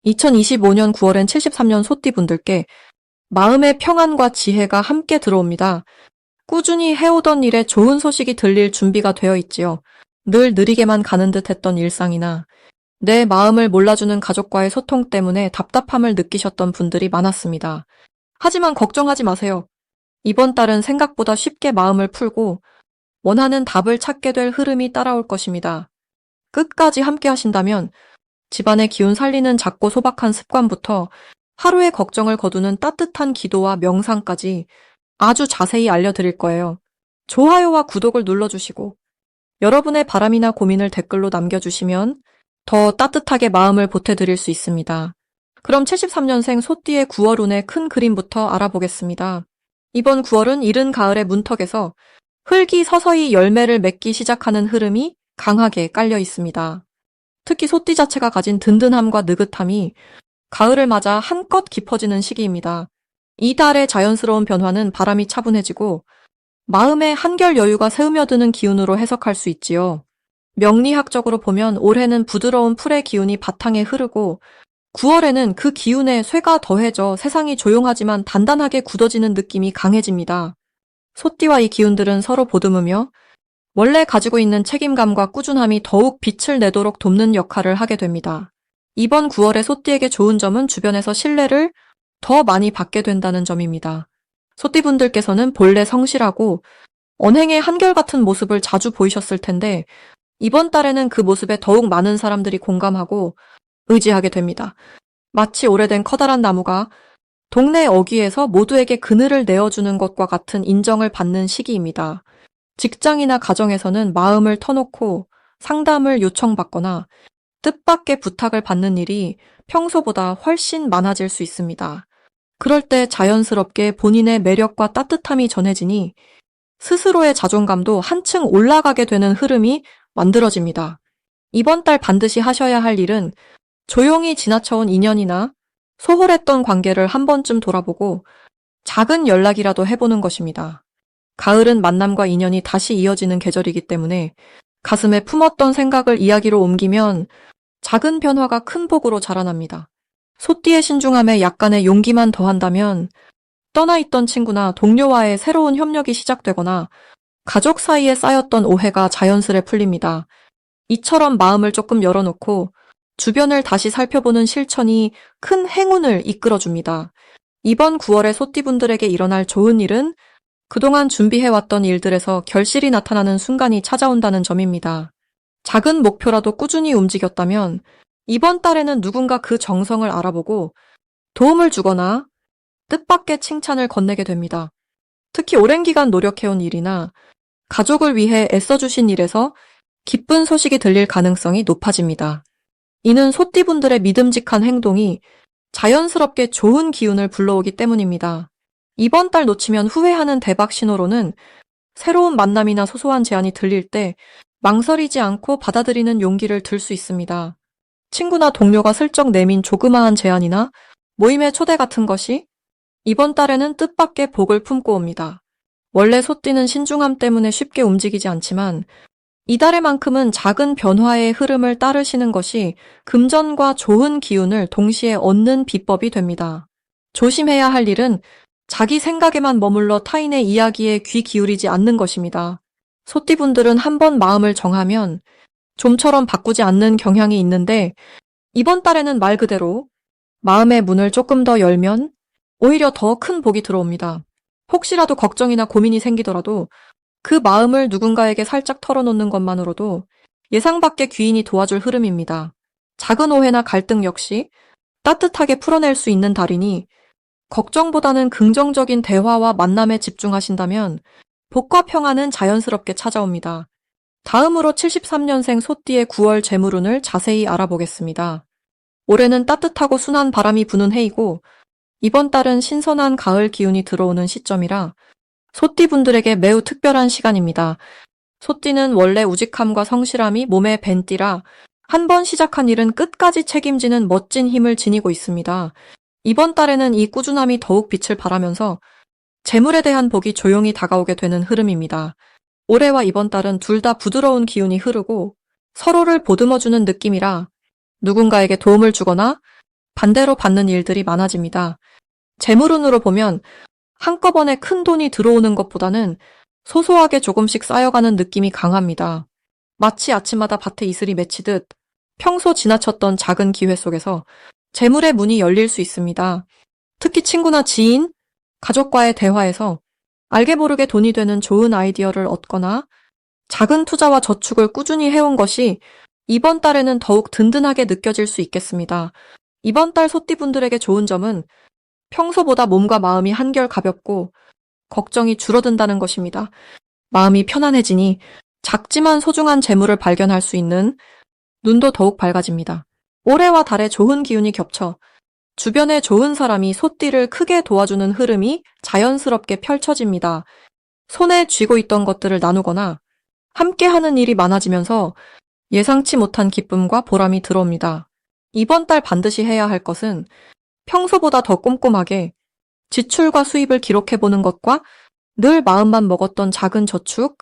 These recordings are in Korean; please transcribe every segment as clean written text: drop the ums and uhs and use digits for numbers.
2025년 9월엔 73년 소띠분들께 마음의 평안과 지혜가 함께 들어옵니다. 꾸준히 해오던 일에 좋은 소식이 들릴 준비가 되어 있지요. 늘 느리게만 가는 듯 했던 일상이나 내 마음을 몰라주는 가족과의 소통 때문에 답답함을 느끼셨던 분들이 많았습니다. 하지만 걱정하지 마세요. 이번 달은 생각보다 쉽게 마음을 풀고 원하는 답을 찾게 될 흐름이 따라올 것입니다. 끝까지 함께 하신다면 집안의 기운 살리는 작고 소박한 습관부터 하루의 걱정을 거두는 따뜻한 기도와 명상까지 아주 자세히 알려드릴 거예요. 좋아요와 구독을 눌러주시고 여러분의 바람이나 고민을 댓글로 남겨주시면 더 따뜻하게 마음을 보태드릴 수 있습니다. 그럼 73년생 소띠의 9월 운의 큰 그림부터 알아보겠습니다. 이번 9월은 이른 가을의 문턱에서 흙이 서서히 열매를 맺기 시작하는 흐름이 강하게 깔려 있습니다. 특히 소띠 자체가 가진 든든함과 느긋함이 가을을 맞아 한껏 깊어지는 시기입니다. 이 달의 자연스러운 변화는 바람이 차분해지고 마음의 한결 여유가 스며드는 기운으로 해석할 수 있지요. 명리학적으로 보면 올해는 부드러운 풀의 기운이 바탕에 흐르고 9월에는 그 기운에 쇠가 더해져 세상이 조용하지만 단단하게 굳어지는 느낌이 강해집니다. 소띠와 이 기운들은 서로 보듬으며 원래 가지고 있는 책임감과 꾸준함이 더욱 빛을 내도록 돕는 역할을 하게 됩니다. 이번 9월에 소띠에게 좋은 점은 주변에서 신뢰를 더 많이 받게 된다는 점입니다. 소띠분들께서는 본래 성실하고 언행의 한결같은 모습을 자주 보이셨을 텐데 이번 달에는 그 모습에 더욱 많은 사람들이 공감하고 의지하게 됩니다. 마치 오래된 커다란 나무가 동네 어귀에서 모두에게 그늘을 내어주는 것과 같은 인정을 받는 시기입니다. 직장이나 가정에서는 마음을 터놓고 상담을 요청받거나 뜻밖의 부탁을 받는 일이 평소보다 훨씬 많아질 수 있습니다. 그럴 때 자연스럽게 본인의 매력과 따뜻함이 전해지니 스스로의 자존감도 한층 올라가게 되는 흐름이 만들어집니다. 이번 달 반드시 하셔야 할 일은 조용히 지나쳐온 인연이나 소홀했던 관계를 한 번쯤 돌아보고 작은 연락이라도 해보는 것입니다. 가을은 만남과 인연이 다시 이어지는 계절이기 때문에 가슴에 품었던 생각을 이야기로 옮기면 작은 변화가 큰 복으로 자라납니다. 소띠의 신중함에 약간의 용기만 더한다면 떠나있던 친구나 동료와의 새로운 협력이 시작되거나 가족 사이에 쌓였던 오해가 자연스레 풀립니다. 이처럼 마음을 조금 열어놓고 주변을 다시 살펴보는 실천이 큰 행운을 이끌어줍니다. 이번 9월에 소띠분들에게 일어날 좋은 일은 그동안 준비해왔던 일들에서 결실이 나타나는 순간이 찾아온다는 점입니다. 작은 목표라도 꾸준히 움직였다면 이번 달에는 누군가 그 정성을 알아보고 도움을 주거나 뜻밖의 칭찬을 건네게 됩니다. 특히 오랜 기간 노력해온 일이나 가족을 위해 애써주신 일에서 기쁜 소식이 들릴 가능성이 높아집니다. 이는 소띠분들의 믿음직한 행동이 자연스럽게 좋은 기운을 불러오기 때문입니다. 이번 달 놓치면 후회하는 대박 신호로는 새로운 만남이나 소소한 제안이 들릴 때 망설이지 않고 받아들이는 용기를 들 수 있습니다. 친구나 동료가 슬쩍 내민 조그마한 제안이나 모임의 초대 같은 것이 이번 달에는 뜻밖의 복을 품고 옵니다. 원래 소띠는 신중함 때문에 쉽게 움직이지 않지만 이달에만큼은 작은 변화의 흐름을 따르시는 것이 금전과 좋은 기운을 동시에 얻는 비법이 됩니다. 조심해야 할 일은 자기 생각에만 머물러 타인의 이야기에 귀 기울이지 않는 것입니다. 소띠분들은 한번 마음을 정하면 좀처럼 바꾸지 않는 경향이 있는데 이번 달에는 말 그대로 마음의 문을 조금 더 열면 오히려 더 큰 복이 들어옵니다. 혹시라도 걱정이나 고민이 생기더라도 그 마음을 누군가에게 살짝 털어놓는 것만으로도 예상 밖의 귀인이 도와줄 흐름입니다. 작은 오해나 갈등 역시 따뜻하게 풀어낼 수 있는 달이니 걱정보다는 긍정적인 대화와 만남에 집중하신다면 복과 평안은 자연스럽게 찾아옵니다. 다음으로 73년생 소띠의 9월 재물운을 자세히 알아보겠습니다. 올해는 따뜻하고 순한 바람이 부는 해이고 이번 달은 신선한 가을 기운이 들어오는 시점이라 소띠분들에게 매우 특별한 시간입니다. 소띠는 원래 우직함과 성실함이 몸에 밴띠라 한 번 시작한 일은 끝까지 책임지는 멋진 힘을 지니고 있습니다. 이번 달에는 이 꾸준함이 더욱 빛을 발하면서 재물에 대한 복이 조용히 다가오게 되는 흐름입니다. 올해와 이번 달은 둘 다 부드러운 기운이 흐르고 서로를 보듬어주는 느낌이라 누군가에게 도움을 주거나 반대로 받는 일들이 많아집니다. 재물운으로 보면 한꺼번에 큰 돈이 들어오는 것보다는 소소하게 조금씩 쌓여가는 느낌이 강합니다. 마치 아침마다 밭에 이슬이 맺히듯 평소 지나쳤던 작은 기회 속에서 재물의 문이 열릴 수 있습니다. 특히 친구나 지인, 가족과의 대화에서 알게 모르게 돈이 되는 좋은 아이디어를 얻거나 작은 투자와 저축을 꾸준히 해온 것이 이번 달에는 더욱 든든하게 느껴질 수 있겠습니다. 이번 달 소띠분들에게 좋은 점은 평소보다 몸과 마음이 한결 가볍고 걱정이 줄어든다는 것입니다. 마음이 편안해지니 작지만 소중한 재물을 발견할 수 있는 눈도 더욱 밝아집니다. 올해와 달에 좋은 기운이 겹쳐 주변에 좋은 사람이 소띠를 크게 도와주는 흐름이 자연스럽게 펼쳐집니다. 손에 쥐고 있던 것들을 나누거나 함께 하는 일이 많아지면서 예상치 못한 기쁨과 보람이 들어옵니다. 이번 달 반드시 해야 할 것은 평소보다 더 꼼꼼하게 지출과 수입을 기록해보는 것과 늘 마음만 먹었던 작은 저축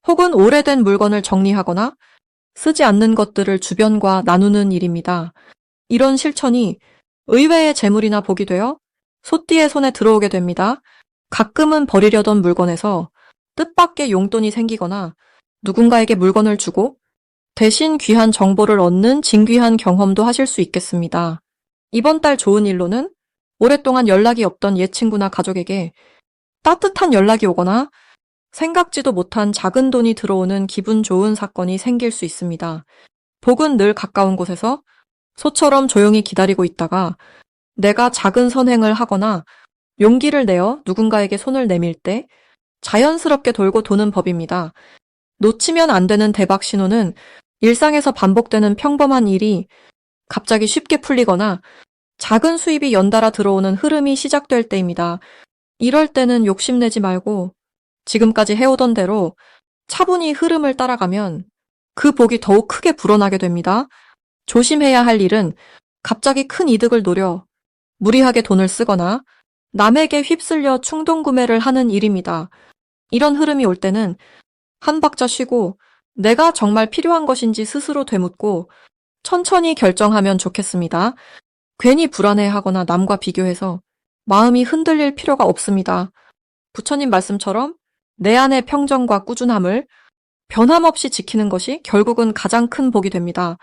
혹은 오래된 물건을 정리하거나 쓰지 않는 것들을 주변과 나누는 일입니다. 이런 실천이 의외의 재물이나 복이 되어 소띠의 손에 들어오게 됩니다. 가끔은 버리려던 물건에서 뜻밖의 용돈이 생기거나 누군가에게 물건을 주고 대신 귀한 정보를 얻는 진귀한 경험도 하실 수 있겠습니다. 이번 달 좋은 일로는 오랫동안 연락이 없던 옛 친구나 가족에게 따뜻한 연락이 오거나 생각지도 못한 작은 돈이 들어오는 기분 좋은 사건이 생길 수 있습니다. 복은 늘 가까운 곳에서 소처럼 조용히 기다리고 있다가 내가 작은 선행을 하거나 용기를 내어 누군가에게 손을 내밀 때 자연스럽게 돌고 도는 법입니다. 놓치면 안 되는 대박 신호는 일상에서 반복되는 평범한 일이 갑자기 쉽게 풀리거나 작은 수입이 연달아 들어오는 흐름이 시작될 때입니다. 이럴 때는 욕심내지 말고 지금까지 해오던 대로 차분히 흐름을 따라가면 그 복이 더욱 크게 불어나게 됩니다. 조심해야 할 일은 갑자기 큰 이득을 노려 무리하게 돈을 쓰거나 남에게 휩쓸려 충동 구매를 하는 일입니다. 이런 흐름이 올 때는 한 박자 쉬고 내가 정말 필요한 것인지 스스로 되묻고 천천히 결정하면 좋겠습니다. 괜히 불안해하거나 남과 비교해서 마음이 흔들릴 필요가 없습니다. 부처님 말씀처럼 내 안의 평정과 꾸준함을 변함없이 지키는 것이 결국은 가장 큰 복이 됩니다.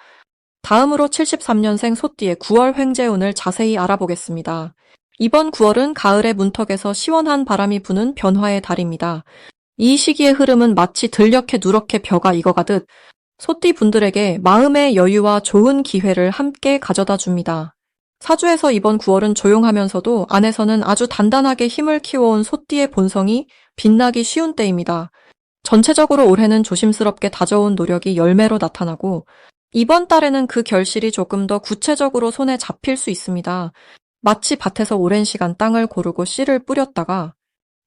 다음으로 73년생 소띠의 9월 횡재운을 자세히 알아보겠습니다. 이번 9월은 가을의 문턱에서 시원한 바람이 부는 변화의 달입니다. 이 시기의 흐름은 마치 들녘에 누렇게 벼가 익어가듯 소띠 분들에게 마음의 여유와 좋은 기회를 함께 가져다 줍니다. 사주에서 이번 9월은 조용하면서도 안에서는 아주 단단하게 힘을 키워온 소띠의 본성이 빛나기 쉬운 때입니다. 전체적으로 올해는 조심스럽게 다져온 노력이 열매로 나타나고 이번 달에는 그 결실이 조금 더 구체적으로 손에 잡힐 수 있습니다. 마치 밭에서 오랜 시간 땅을 고르고 씨를 뿌렸다가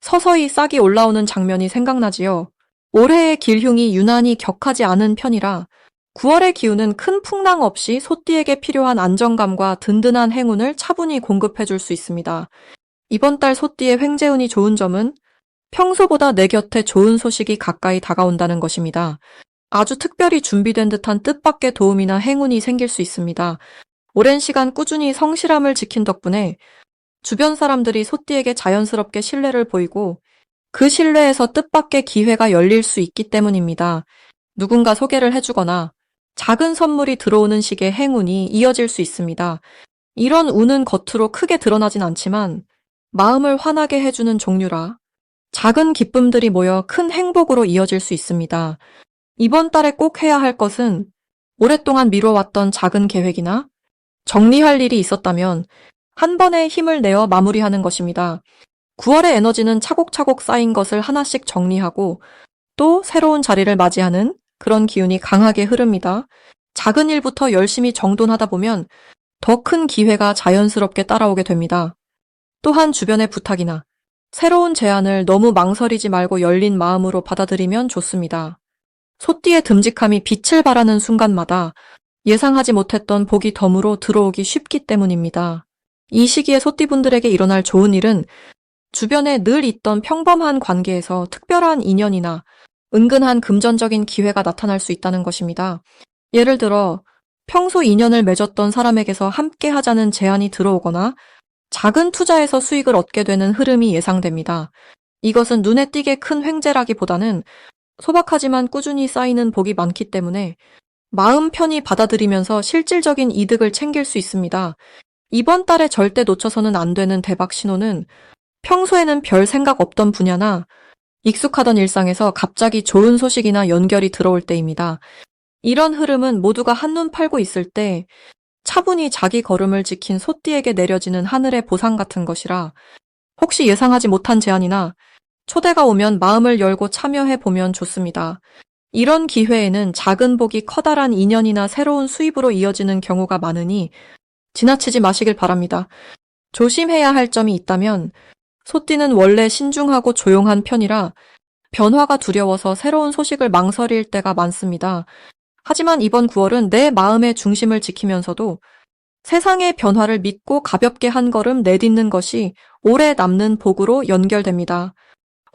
서서히 싹이 올라오는 장면이 생각나지요. 올해의 길흉이 유난히 격하지 않은 편이라 9월의 기운은 큰 풍랑 없이 소띠에게 필요한 안정감과 든든한 행운을 차분히 공급해줄 수 있습니다. 이번 달 소띠의 횡재운이 좋은 점은 평소보다 내 곁에 좋은 소식이 가까이 다가온다는 것입니다. 아주 특별히 준비된 듯한 뜻밖의 도움이나 행운이 생길 수 있습니다. 오랜 시간 꾸준히 성실함을 지킨 덕분에 주변 사람들이 소띠에게 자연스럽게 신뢰를 보이고 그 신뢰에서 뜻밖의 기회가 열릴 수 있기 때문입니다. 누군가 소개를 해주거나 작은 선물이 들어오는 식의 행운이 이어질 수 있습니다. 이런 운은 겉으로 크게 드러나진 않지만 마음을 환하게 해주는 종류라 작은 기쁨들이 모여 큰 행복으로 이어질 수 있습니다. 이번 달에 꼭 해야 할 것은 오랫동안 미뤄왔던 작은 계획이나 정리할 일이 있었다면 한 번에 힘을 내어 마무리하는 것입니다. 9월의 에너지는 차곡차곡 쌓인 것을 하나씩 정리하고 또 새로운 자리를 맞이하는 그런 기운이 강하게 흐릅니다. 작은 일부터 열심히 정돈하다 보면 더 큰 기회가 자연스럽게 따라오게 됩니다. 또한 주변의 부탁이나 새로운 제안을 너무 망설이지 말고 열린 마음으로 받아들이면 좋습니다. 소띠의 듬직함이 빛을 발하는 순간마다 예상하지 못했던 복이 덤으로 들어오기 쉽기 때문입니다. 이 시기에 소띠분들에게 일어날 좋은 일은 주변에 늘 있던 평범한 관계에서 특별한 인연이나 은근한 금전적인 기회가 나타날 수 있다는 것입니다. 예를 들어 평소 인연을 맺었던 사람에게서 함께 하자는 제안이 들어오거나 작은 투자에서 수익을 얻게 되는 흐름이 예상됩니다. 이것은 눈에 띄게 큰 횡재라기보다는 소박하지만 꾸준히 쌓이는 복이 많기 때문에 마음 편히 받아들이면서 실질적인 이득을 챙길 수 있습니다. 이번 달에 절대 놓쳐서는 안 되는 대박 신호는 평소에는 별 생각 없던 분야나 익숙하던 일상에서 갑자기 좋은 소식이나 연결이 들어올 때입니다. 이런 흐름은 모두가 한눈 팔고 있을 때 차분히 자기 걸음을 지킨 소띠에게 내려지는 하늘의 보상 같은 것이라 혹시 예상하지 못한 제안이나 초대가 오면 마음을 열고 참여해 보면 좋습니다. 이런 기회에는 작은 복이 커다란 인연이나 새로운 수입으로 이어지는 경우가 많으니 지나치지 마시길 바랍니다. 조심해야 할 점이 있다면 소띠는 원래 신중하고 조용한 편이라 변화가 두려워서 새로운 소식을 망설일 때가 많습니다. 하지만 이번 9월은 내 마음의 중심을 지키면서도 세상의 변화를 믿고 가볍게 한 걸음 내딛는 것이 오래 남는 복으로 연결됩니다.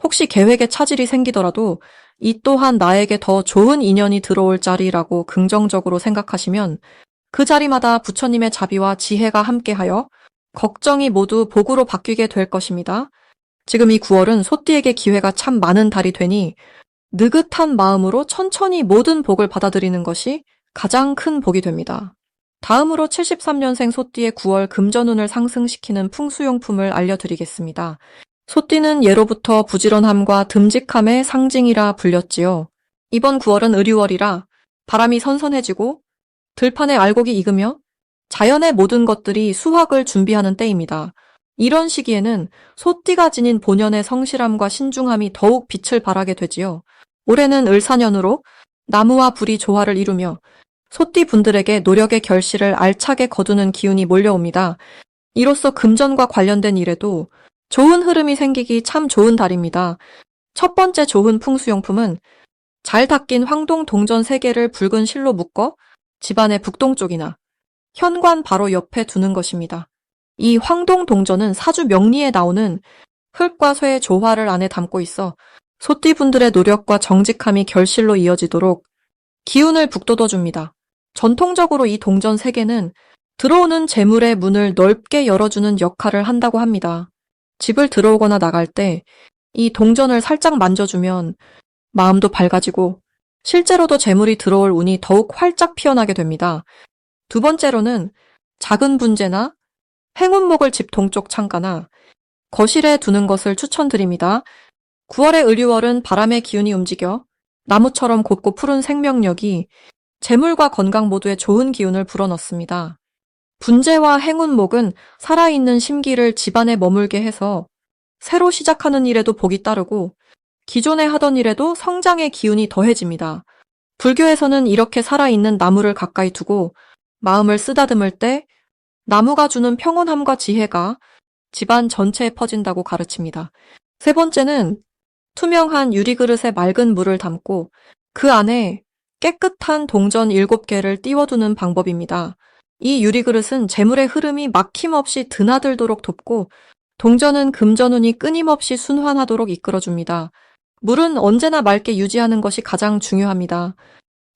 혹시 계획에 차질이 생기더라도 이 또한 나에게 더 좋은 인연이 들어올 자리라고 긍정적으로 생각하시면 그 자리마다 부처님의 자비와 지혜가 함께하여 걱정이 모두 복으로 바뀌게 될 것입니다. 지금 이 9월은 소띠에게 기회가 참 많은 달이 되니 느긋한 마음으로 천천히 모든 복을 받아들이는 것이 가장 큰 복이 됩니다. 다음으로 73년생 소띠의 9월 금전운을 상승시키는 풍수용품을 알려드리겠습니다. 소띠는 예로부터 부지런함과 듬직함의 상징이라 불렸지요. 이번 9월은 의류월이라 바람이 선선해지고 들판에 알곡이 익으며 자연의 모든 것들이 수확을 준비하는 때입니다. 이런 시기에는 소띠가 지닌 본연의 성실함과 신중함이 더욱 빛을 발하게 되지요. 올해는 을사년으로 나무와 불이 조화를 이루며 소띠 분들에게 노력의 결실을 알차게 거두는 기운이 몰려옵니다. 이로써 금전과 관련된 일에도 좋은 흐름이 생기기 참 좋은 달입니다. 첫 번째 좋은 풍수용품은 잘 닦인 황동 동전 3개를 붉은 실로 묶어 집안의 북동쪽이나 현관 바로 옆에 두는 것입니다. 이 황동 동전은 사주 명리에 나오는 흙과 쇠의 조화를 안에 담고 있어 소띠분들의 노력과 정직함이 결실로 이어지도록 기운을 북돋워줍니다. 전통적으로 이 동전 3개는 들어오는 재물의 문을 넓게 열어주는 역할을 한다고 합니다. 집을 들어오거나 나갈 때 이 동전을 살짝 만져주면 마음도 밝아지고 실제로도 재물이 들어올 운이 더욱 활짝 피어나게 됩니다. 두 번째로는 작은 분재나 행운목을 집 동쪽 창가나 거실에 두는 것을 추천드립니다. 9월의 을유월은 바람의 기운이 움직여 나무처럼 곧고 푸른 생명력이 재물과 건강 모두에 좋은 기운을 불어넣습니다. 분재와 행운목은 살아있는 심기를 집안에 머물게 해서 새로 시작하는 일에도 복이 따르고 기존에 하던 일에도 성장의 기운이 더해집니다. 불교에서는 이렇게 살아있는 나무를 가까이 두고 마음을 쓰다듬을 때 나무가 주는 평온함과 지혜가 집안 전체에 퍼진다고 가르칩니다. 세 번째는 투명한 유리그릇에 맑은 물을 담고 그 안에 깨끗한 동전 7개를 띄워두는 방법입니다. 이 유리그릇은 재물의 흐름이 막힘없이 드나들도록 돕고 동전은 금전운이 끊임없이 순환하도록 이끌어줍니다. 물은 언제나 맑게 유지하는 것이 가장 중요합니다.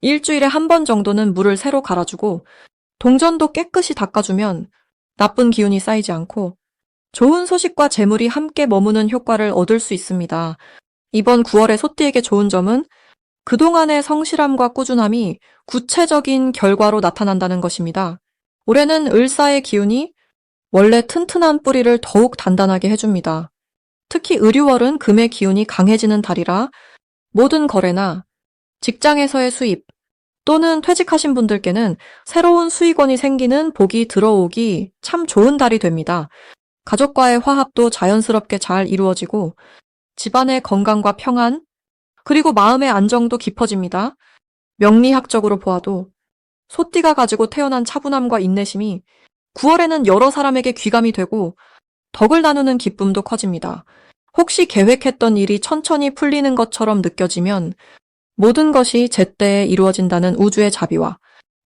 일주일에 한 번 정도는 물을 새로 갈아주고 동전도 깨끗이 닦아주면 나쁜 기운이 쌓이지 않고 좋은 소식과 재물이 함께 머무는 효과를 얻을 수 있습니다. 이번 9월의 소띠에게 좋은 점은 그동안의 성실함과 꾸준함이 구체적인 결과로 나타난다는 것입니다. 올해는 을사의 기운이 원래 튼튼한 뿌리를 더욱 단단하게 해줍니다. 특히 을유월은 금의 기운이 강해지는 달이라 모든 거래나 직장에서의 수입 또는 퇴직하신 분들께는 새로운 수익원이 생기는 복이 들어오기 참 좋은 달이 됩니다. 가족과의 화합도 자연스럽게 잘 이루어지고 집안의 건강과 평안 그리고 마음의 안정도 깊어집니다. 명리학적으로 보아도 소띠가 가지고 태어난 차분함과 인내심이 9월에는 여러 사람에게 귀감이 되고 덕을 나누는 기쁨도 커집니다. 혹시 계획했던 일이 천천히 풀리는 것처럼 느껴지면 모든 것이 제때에 이루어진다는 우주의 자비와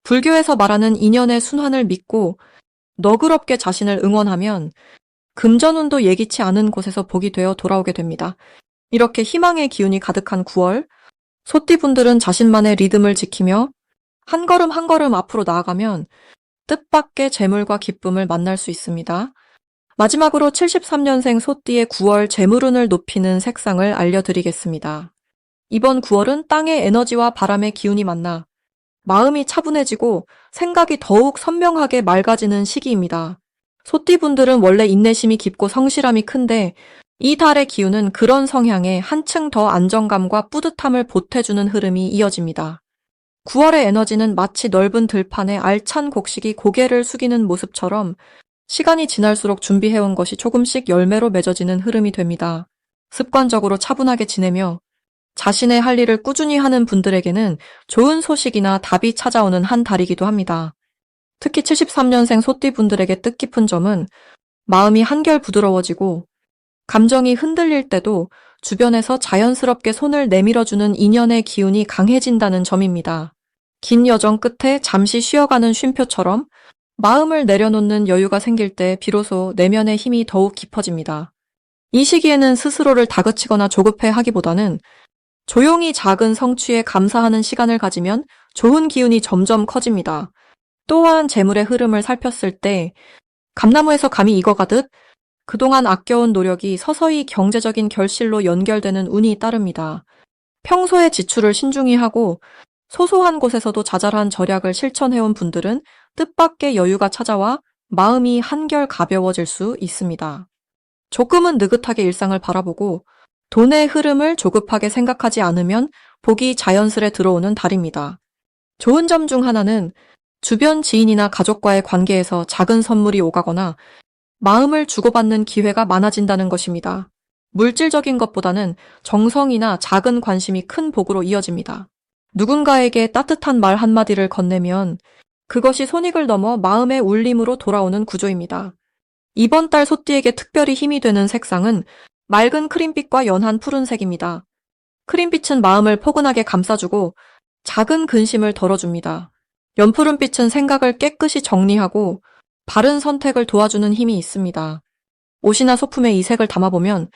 불교에서 말하는 인연의 순환을 믿고 너그럽게 자신을 응원하면 금전운도 예기치 않은 곳에서 복이 되어 돌아오게 됩니다. 이렇게 희망의 기운이 가득한 9월, 소띠분들은 자신만의 리듬을 지키며 한 걸음 한 걸음 앞으로 나아가면 뜻밖의 재물과 기쁨을 만날 수 있습니다. 마지막으로 73년생 소띠의 9월 재물운을 높이는 색상을 알려드리겠습니다. 이번 9월은 땅의 에너지와 바람의 기운이 만나 마음이 차분해지고 생각이 더욱 선명하게 맑아지는 시기입니다. 소띠분들은 원래 인내심이 깊고 성실함이 큰데 이 달의 기운은 그런 성향에 한층 더 안정감과 뿌듯함을 보태주는 흐름이 이어집니다. 9월의 에너지는 마치 넓은 들판에 알찬 곡식이 고개를 숙이는 모습처럼 시간이 지날수록 준비해온 것이 조금씩 열매로 맺어지는 흐름이 됩니다. 습관적으로 차분하게 지내며 자신의 할 일을 꾸준히 하는 분들에게는 좋은 소식이나 답이 찾아오는 한 달이기도 합니다. 특히 73년생 소띠분들에게 뜻깊은 점은 마음이 한결 부드러워지고 감정이 흔들릴 때도 주변에서 자연스럽게 손을 내밀어주는 인연의 기운이 강해진다는 점입니다. 긴 여정 끝에 잠시 쉬어가는 쉼표처럼 마음을 내려놓는 여유가 생길 때 비로소 내면의 힘이 더욱 깊어집니다. 이 시기에는 스스로를 다그치거나 조급해 하기보다는 조용히 작은 성취에 감사하는 시간을 가지면 좋은 기운이 점점 커집니다. 또한 재물의 흐름을 살폈을 때 감나무에서 감이 익어가듯 그동안 아껴온 노력이 서서히 경제적인 결실로 연결되는 운이 따릅니다. 평소에 지출을 신중히 하고 소소한 곳에서도 자잘한 절약을 실천해온 분들은 뜻밖의 여유가 찾아와 마음이 한결 가벼워질 수 있습니다. 조금은 느긋하게 일상을 바라보고 돈의 흐름을 조급하게 생각하지 않으면 복이 자연스레 들어오는 달입니다. 좋은 점 중 하나는 주변 지인이나 가족과의 관계에서 작은 선물이 오가거나 마음을 주고받는 기회가 많아진다는 것입니다. 물질적인 것보다는 정성이나 작은 관심이 큰 복으로 이어집니다. 누군가에게 따뜻한 말 한마디를 건네면 그것이 손익을 넘어 마음의 울림으로 돌아오는 구조입니다. 이번 달 소띠에게 특별히 힘이 되는 색상은 맑은 크림빛과 연한 푸른색입니다. 크림빛은 마음을 포근하게 감싸주고 작은 근심을 덜어줍니다. 연푸른빛은 생각을 깨끗이 정리하고 바른 선택을 도와주는 힘이 있습니다. 옷이나 소품에 이 색을 담아보면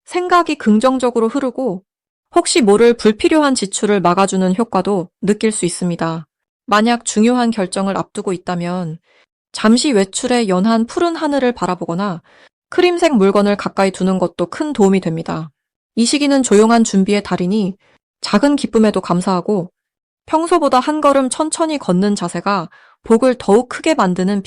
생각이 긍정적으로 흐르고 혹시 모를 불필요한 지출을 막아주는 효과도 느낄 수 있습니다. 만약 중요한 결정을 앞두고 있다면 잠시 외출해 연한 푸른 하늘을 바라보거나 크림색 물건을 가까이 두는 것도 큰 도움이 됩니다. 이 시기는 조용한 준비의 달이니 작은 기쁨에도 감사하고 평소보다 한 걸음 천천히 걷는 자세가 복을 더욱 크게 만드는